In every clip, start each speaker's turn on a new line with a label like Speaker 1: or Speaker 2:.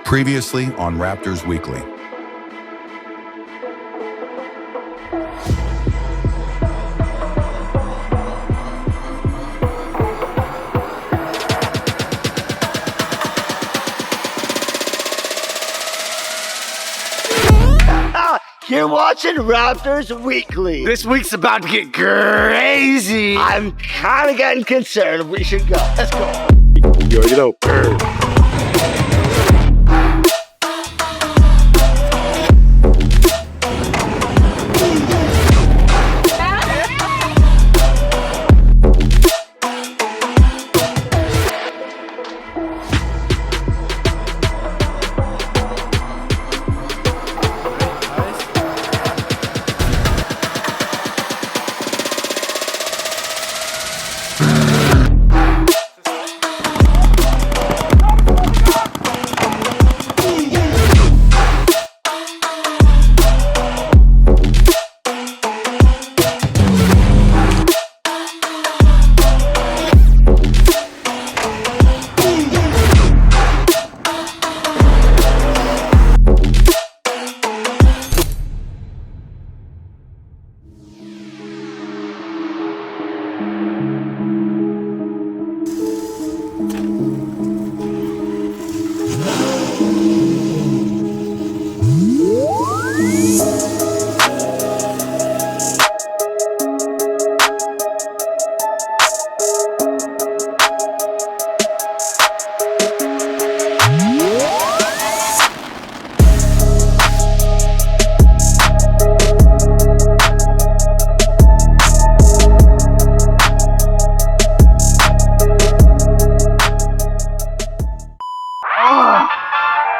Speaker 1: Previously on Wraptors Weekly.
Speaker 2: You're watching Wraptors Weekly.
Speaker 3: This week's about to get crazy.
Speaker 2: I'm kind of getting concerned. We should go. Let's go.
Speaker 3: You already know.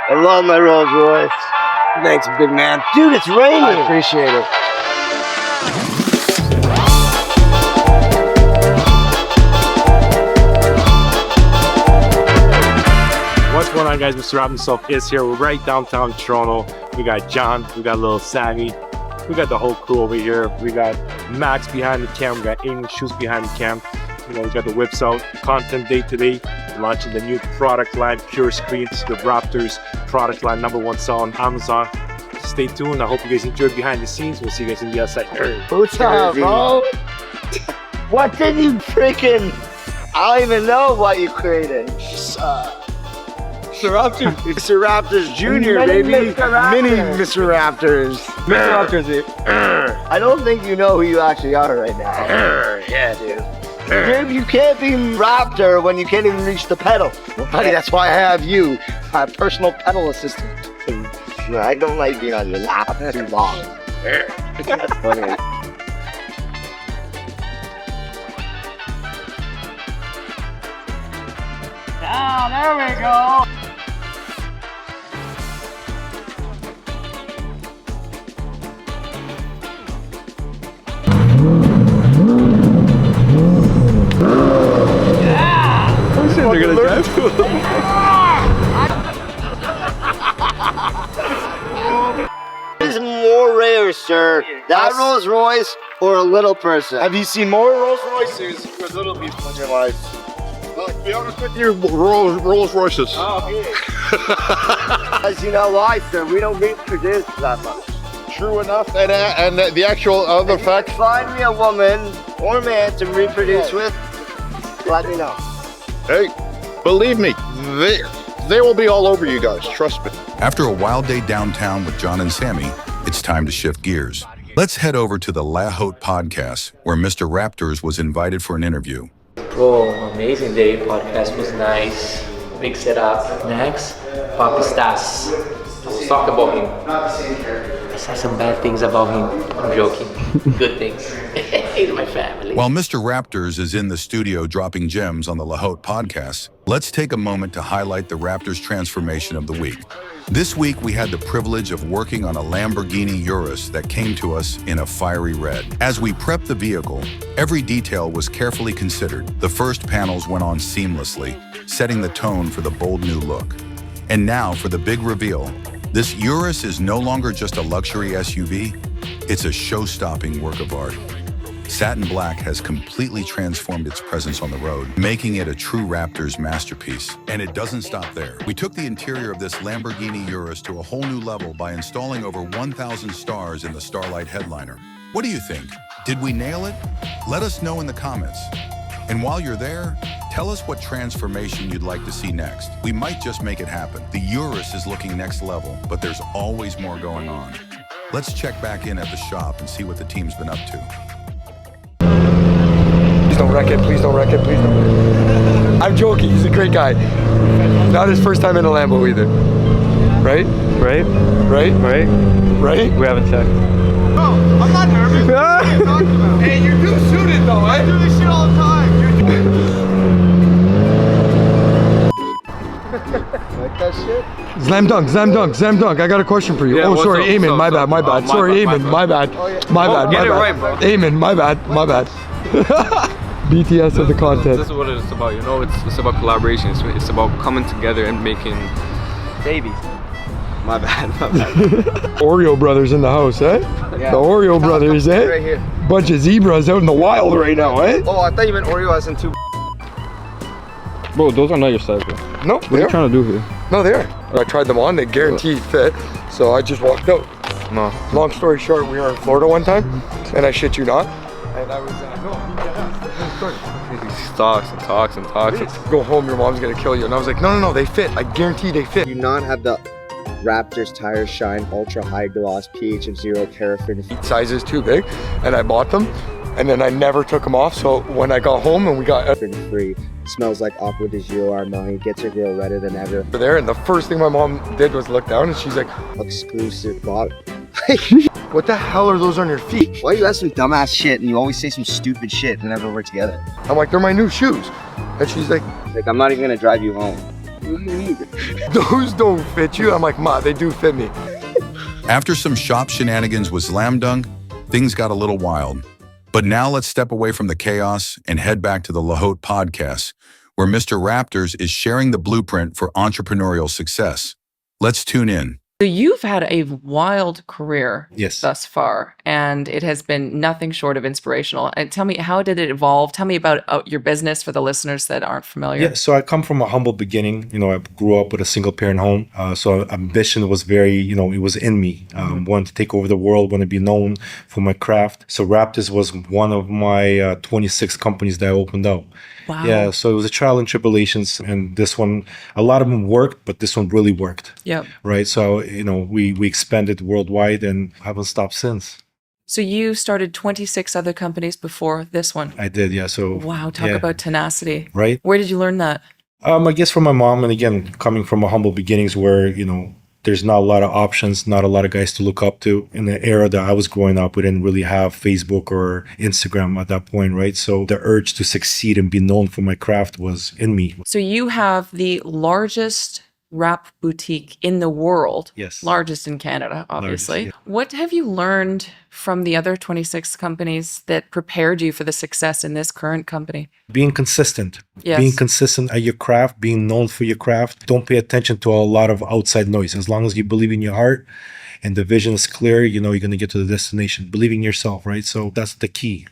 Speaker 2: I love my Rolls Royce.
Speaker 3: Thanks, big man.
Speaker 2: Dude, it's raining.
Speaker 3: I appreciate it. What's going on, guys? Mr.Wraptors himself is here. We're right downtown Toronto. We got John, we got little Sammy, we got the whole crew over here. We got Max behind the cam, we got Amy Shoes behind the cam. You know, we got the whips out. Content day today. We're launching the new product line, Pure Screens, the Wraptors product line, #1 sell on Amazon. Stay tuned. I hope you guys enjoyed behind the scenes. We'll see you guys in the outside.
Speaker 2: What's up, bro? What did you freaking... I don't even know what you created.
Speaker 3: Mr. Wraptors Jr., baby.
Speaker 2: Mr. Wraptors.
Speaker 3: Mini Mr. Wraptors. Mr. Wraptors.
Speaker 2: I don't think you know who you actually are right now.
Speaker 3: Yeah, dude.
Speaker 2: Dude, you can't be Raptor when you can't even reach the pedal.
Speaker 3: Buddy, that's why I have you, my personal pedal assistant.
Speaker 2: I don't like being on your lap too long. That's funny.
Speaker 4: Ah, there we go.
Speaker 3: They're gonna drive to
Speaker 2: Is more rare, sir. That Rolls Royce or a little person?
Speaker 3: Have you seen more Rolls Royces or little people in your life?
Speaker 5: Well, to be honest with you, Rolls Royces.
Speaker 2: Because you know why, sir? We don't reproduce that much.
Speaker 5: True enough, and the actual other
Speaker 2: If you
Speaker 5: fact.
Speaker 2: find me a woman or man to reproduce with, let me know.
Speaker 5: Hey, believe me, they will be all over you guys. Trust me.
Speaker 1: After a wild day downtown with John and Sammy, it's time to shift gears. Let's head over to the Haute podcast, where Mr. Wraptors was invited for an interview.
Speaker 6: Bro, amazing day. Podcast was nice. Big setup. Next, Papi Stas. Let's talk about him. I said some bad things about him. I'm joking. Good things. He's my family.
Speaker 1: While Mr. Wraptors is in the studio dropping gems on the Haute podcast, let's take a moment to highlight the Wraptors transformation of the week. This week, we had the privilege of working on a Lamborghini Urus that came to us in a fiery red. As we prepped the vehicle, every detail was carefully considered. The first panels went on seamlessly, setting the tone for the bold new look. And now for the big reveal. This Urus is no longer just a luxury SUV, it's a show-stopping work of art. Satin Black has completely transformed its presence on the road, making it a true Wraptors masterpiece. And it doesn't stop there. We took the interior of this Lamborghini Urus to a whole new level by installing over 1,000 stars in the Starlight headliner. What do you think? Did we nail it? Let us know in the comments. And while you're there, tell us what transformation you'd like to see next. We might just make it happen. The Urus is looking next level, but there's always more going on. Let's check back in at the shop and see what the team's been up to.
Speaker 7: Please don't wreck it, please don't wreck it, please don't. I'm joking, he's a great guy. Not his first time in a Lambo either. Right?
Speaker 8: Right?
Speaker 7: Right?
Speaker 8: Right?
Speaker 7: Right?
Speaker 8: We haven't checked.
Speaker 2: Oh, I'm not nervous. What are you talking about?
Speaker 7: Hey, you do shoot it though,
Speaker 2: I do this shit all the time. Like that shit?
Speaker 7: Slam dunk, slam dunk, slam dunk. I got a question for you.
Speaker 8: Yeah,
Speaker 7: oh,
Speaker 8: what's
Speaker 7: sorry,
Speaker 8: up,
Speaker 7: Eamon,
Speaker 8: what's
Speaker 7: my
Speaker 8: up,
Speaker 7: bad, my
Speaker 8: what's up?
Speaker 7: bad. Sorry,
Speaker 8: My
Speaker 7: Eamon,
Speaker 8: bad.
Speaker 7: my bad.
Speaker 2: Oh, yeah.
Speaker 7: My bad,
Speaker 8: Get
Speaker 7: my
Speaker 8: it
Speaker 7: bad.
Speaker 8: right, bro.
Speaker 7: Eamon, my bad, my bad. BTS of the content.
Speaker 8: This is what it's about, you know? It's about collaboration. It's about coming together and making babies. My bad, my bad.
Speaker 7: Oreo brothers in the house, eh?
Speaker 2: Yeah.
Speaker 7: The Oreo brothers, eh?
Speaker 2: Right here.
Speaker 7: Bunch of zebras out in the wild right now, eh?
Speaker 2: Oh, I thought you meant Oreo as in two.
Speaker 8: Bro, those are not your size, bro.
Speaker 7: No,
Speaker 8: What
Speaker 7: they
Speaker 8: are you
Speaker 7: are.
Speaker 8: trying to do here?
Speaker 7: No, they are. I tried them on, they guaranteed fit, so I just walked out.
Speaker 8: No.
Speaker 7: Long story short, we were in Florida one time, and I shit you not, and I was,
Speaker 8: Talks and talks and talks.
Speaker 7: go home, your mom's gonna kill you. And I was like, no, no, no, they fit. I guarantee they fit.
Speaker 2: Do not have the Wraptors Tire Shine Ultra High Gloss pH of 0 paraffin.
Speaker 7: Size is too big, and I bought them, and then I never took them off. So when I got home and we got
Speaker 2: Free. Smells like Aqua di Gio Armani. Gets your girl redder than ever.
Speaker 7: there, and the first thing my mom did was look down, and she's like,
Speaker 2: Exclusive bot.
Speaker 7: what the hell are those on your feet?
Speaker 2: Why you ask some dumbass shit and you always say some stupid shit whenever we're together?
Speaker 7: I'm like, they're my new shoes. And she's like,
Speaker 2: Like, I'm not even gonna drive you home.
Speaker 7: those don't fit you. I'm like, Ma, they do fit me.
Speaker 1: After some shop shenanigans with Slam Dunk, things got a little wild. But now let's step away from the chaos and head back to the Haute podcast, where Mr.Wraptors is sharing the blueprint for entrepreneurial success. Let's tune in.
Speaker 9: So you've had a wild career
Speaker 10: Yes.
Speaker 9: thus far, and it has been nothing short of inspirational. And tell me, how did it evolve? Tell me about your business for the listeners that aren't familiar.
Speaker 10: Yeah, so I come from a humble beginning. You know, I grew up with a single parent home. So ambition was very, you know, it was in me. Wanted to take over the world, want to be known for my craft. So Wraptors was one of my 26 companies that I opened up.
Speaker 9: Wow.
Speaker 10: Yeah, so it was a trial and tribulations. And this one, a lot of them worked, but this one really worked.
Speaker 9: Yep.
Speaker 10: Right. So, you know, we expanded worldwide and haven't stopped since.
Speaker 9: So you started 26 other companies before this one.
Speaker 10: I did. Yeah. So,
Speaker 9: Wow, talk
Speaker 10: yeah.
Speaker 9: about tenacity.
Speaker 10: Right.
Speaker 9: Where did you learn that?
Speaker 10: I guess from my mom, and again, coming from a humble beginnings where, you know, there's not a lot of options, not a lot of guys to look up to. In the era that I was growing up, we didn't really have Facebook or Instagram at that point, right? So the urge to succeed and be known for my craft was in me.
Speaker 9: So you have the largest wrap boutique in the world.
Speaker 10: Yes.
Speaker 9: Largest in Canada, obviously.
Speaker 10: Largest,
Speaker 9: What have you learned from the other 26 companies that prepared you for the success in this current company?
Speaker 10: Being consistent.
Speaker 9: Yes.
Speaker 10: Being consistent at your craft, being known for your craft. Don't pay attention to a lot of outside noise. As long as you believe in your heart and the vision is clear, you know you're going to get to the destination. Believe in yourself, right? So that's the key.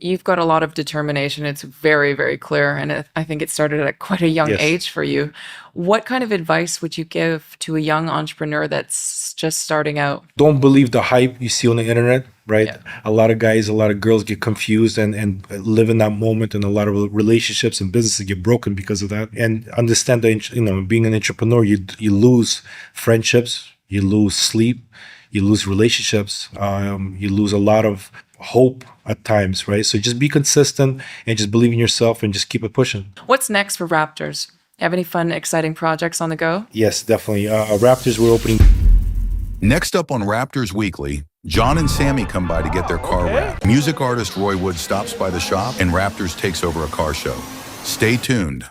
Speaker 9: You've got a lot of determination. It's very, very clear. And I think it started at quite a young
Speaker 10: Yes.
Speaker 9: age for you. What kind of advice would you give to a young entrepreneur that's just starting out?
Speaker 10: Don't believe the hype you see on the internet, right?
Speaker 9: Yeah.
Speaker 10: A lot of guys, a lot of girls get confused and live in that moment, and a lot of relationships and businesses get broken because of that. And understand that, you know, being an entrepreneur, you lose friendships, you lose sleep, you lose relationships, you lose a lot of hope at times, right? So just be consistent and just believe in yourself and just keep it pushing.
Speaker 9: What's next for Wraptors? Have any fun, exciting projects on the go?
Speaker 10: Yes, definitely. Wraptors, we're opening.
Speaker 1: Next up on Wraptors Weekly, John and Sammy come by to get their car wrapped. Music artist Roy Wood stops by the shop, and Wraptors takes over a car show. Stay tuned.